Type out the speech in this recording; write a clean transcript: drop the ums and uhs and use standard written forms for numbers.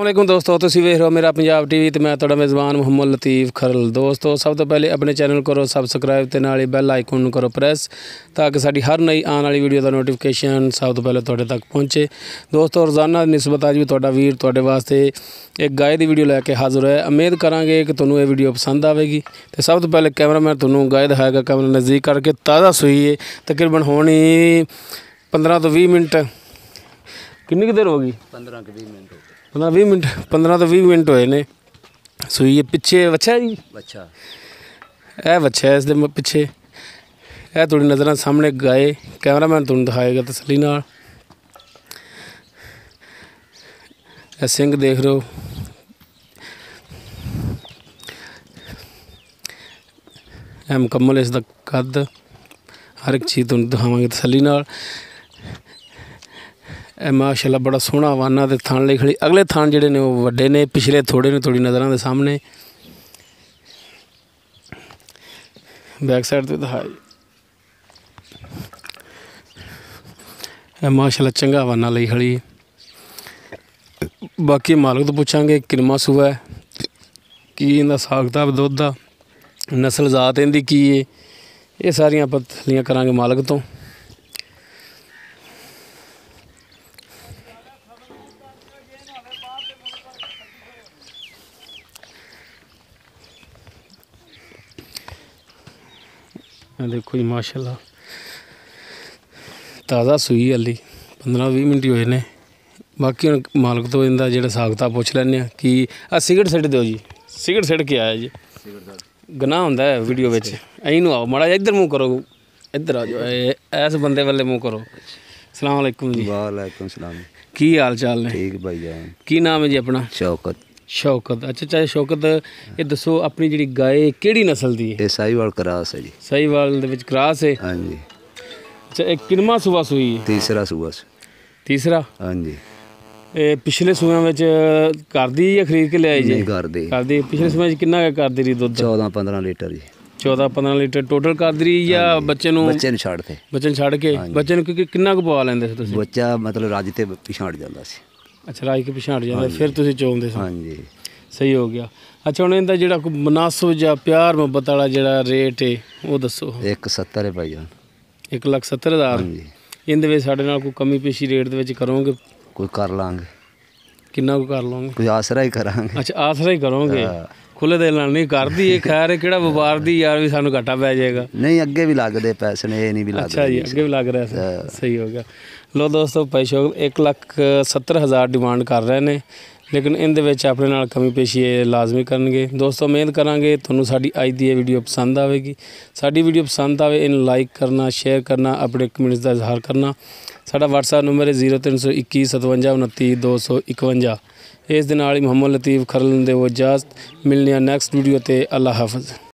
अस्सलामुअलैकुम दोस्तों, तुसीं वेख रहे हो मेरा पंजाब टीवी तो मैं तुहाडा मेज़बान मुहम्मद लतीफ़ खरल। दोस्तों सब तो पहले अपने चैनल करो सबसक्राइब तो नाल बैल आइकन करो प्रेस ताकि साडी हर नई आने वाली वीडियो का नोटिफिकेशन सब तो पहले तुहाडे तक पहुँचे। दोस्तों रोज़ाना निस्बत अज भी तुहाडा वीर तुहाडे वास्ते एक गाय की वीडियो लैके हाज़र है। उम्मीद करांगे कि तुहानूं ये वीडियो पसंद आएगी। तो सब तो पहले कैमरामैन तुहानूं गाय दिखाएगा, कैमरा नज़दीक करके। ताज़ा सूई है, तकरीबन होनी 15 तो 20 मिनट। कितनी देर होगी? 15 तो 20 मिनट। 15 तो 20 मिनट होए ने। सूई है पिछे बच्चा जी, बच्चा यह बच्चा है, इस दे पिछे यह थोड़ी नज़र सामने गाय। कैमरामैन तुहानूं दिखाएगा तसल्ली नाल। यह सिंह देख रहे हो, यह मुकम्मल इसका कद, हर एक चीज़ तुहानूं दिखावांगे तसल्ली नाल। माशाअल्लाह बड़ा सोहना वाना। तो थान ले खड़ी, अगले थान जिहड़े ने वो वड्डे ने, पिछले थोड़े ने, थोड़ी नज़रां दे सामने। बैक साइड तो दिखाई माशाअल्लाह चंगा वाना लई खड़ी। बाकी मालक तो पूछांगे किनमा सूआ है, की इहदा हिसाब किताब दुध दा, नस्ल जात इहदी की है, ये सारियां आपां तसल्लियां करांगे मालक तो। देखो जी माशाअल्लाह ताज़ा सूई हली 15-20 मिनट ही होए ने। बाकी हुण मालक तो इहदा जिहड़ा हिसाब किताब पुछ लैने कि सिगरट सिट दो जी। सिगरट सिट के आया जी, गनाह हुंदा है वीडियो विच। ऐं नूं आओ माड़ा इधर मुँह करो, इधर आ जाओ, इस बंदे वाले मुँह करो। अस्सलाम वालेकुम जी। वालेकुम सलाम। की हाल चाल ने? ठीक भाई जान। की नाम है जी अपना? शौकत। शौकत, अच्छा चाहे शौकत ये दसो अपनी जी गाय किहड़ी नस्ल दी है? ये साहिवाल क्रास है जी। साहिवाल दे विच क्रास है। हाँ जी। अच्छा एक किनमा सूआ सूई है? तीसरा सूआ। तीसरा। हाँ जी। ये पिछले सूआं विच घर दी या खरीद के लियाई जी? नहीं घर दी। घर दी। पिछले सूआं किन्ना कर दी रही दुध? 14-15 लीटर जी। 14-15 लीटर टोटल कर दी रही या बच्चे नूं? बच्चे नूं छड्ड ते। बच्चे नूं छड्ड के बच्चे नूं किन्ना कुछ पवा लैंदे सी तुसीं? बच्चा मतलब राज ते पिछां हट जांदा सी। अच्छा राज के पिछां हट जांदा, फिर तुसीं चोंदे सी। हाँ जी। सही हो गया। अच्छा हुण इहदा जिहड़ा कोई मुनासिब जां प्यार मुहब्बत वाला जिहड़ा रेट है वो दसो। 170 है भाई जान। 1,70,000। हाँ जी। इहदे विच साडे नाल कोई कमी पेशी रेट दे विच करोगे? कोई कर लांगे। किन्ना को कर लोगे? कोई आसरा ही करांगे। अच्छा आसरा ही करोगे, खुले दिल नाल नहीं? कर दी खैर किहड़ा व्यापार दी यार भी सानू घाटा पै जाएगा। नहीं अगे भी लगदे पैसे ने, ये नहीं भी लगदे। अच्छा जी अगे भी लग रहा है। सही हो गया। लो दोस्तों भाई शौकत 1,70,000 डिमांड कर रहे हैं, लेकिन इहदे विच अपने नाल कमी पेशी लाजमी करनगे। दोस्तों उम्मीद करांगे तुहानूं साडी अज दी वीडियो पसंद आएगी। साडी वीडियो पसंद आए इन लाइक करना, शेयर करना, अपने कमेंट्स का इजहार करना। साडा WhatsApp नंबर है 0321 57 29 251। इस दे नाल ही मुहम्मद लतीफ़ खरल दे वो इजाज़त। मिलने नैक्सट वीडियो ते। अल्लाह हाफ़िज़।